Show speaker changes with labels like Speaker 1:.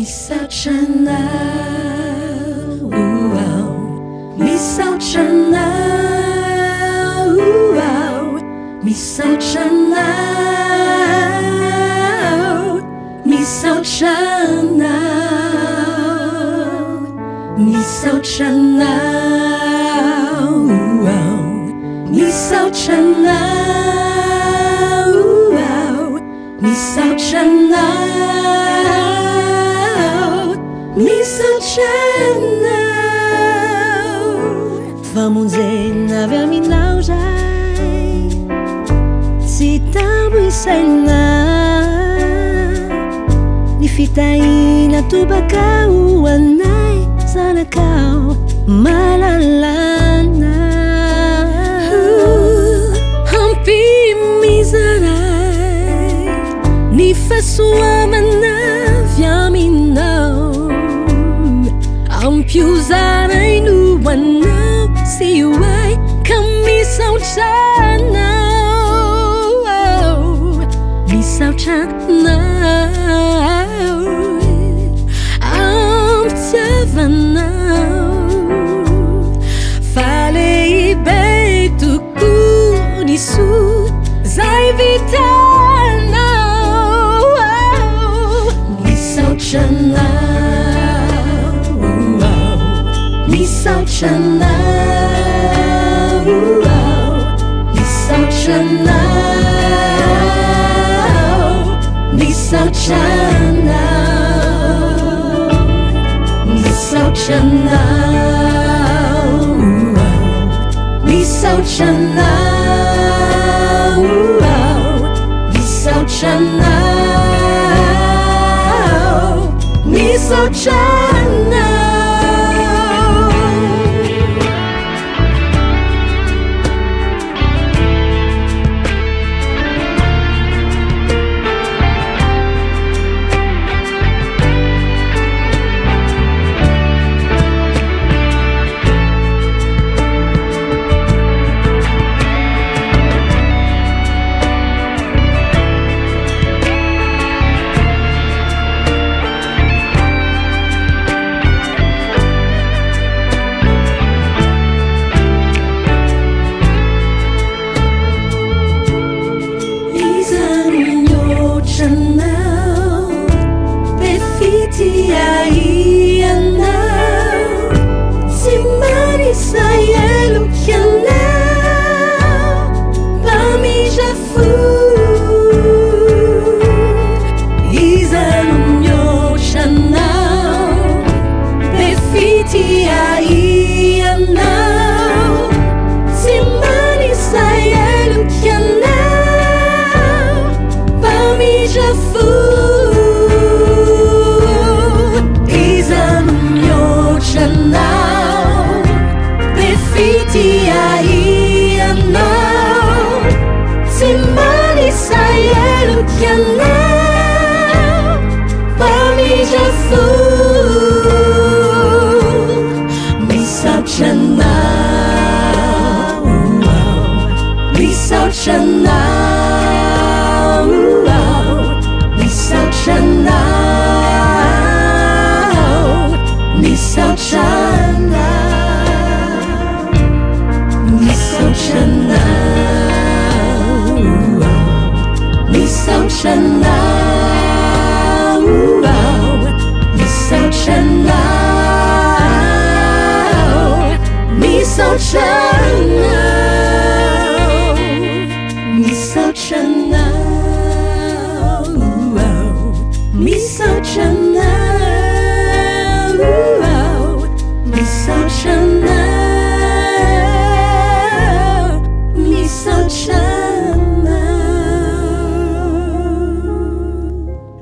Speaker 1: 미소잖아 우아우 미소잖아 우아우 미소잖아 미소잖아 미소잖아 우아우 미소잖아 우아우 미소잖아 미소잖아 Vamos dizer vers minaujai Si tabu sana Ni fitai na tubakau anai sana kau malalana Hampi miserai Ni fasua manavia minau Ampiusarai no anau Si uai kamisaujana Misaujana Ampiavanau Falei bem tuku nisu Zai vitana Misaujana Misogyna, misogyna, misogyna, misogyna, misogyna, misogyna, misogyna. Misogyna, misogyna, misogyna, misogyna, misogyna, misogyna, misogyna.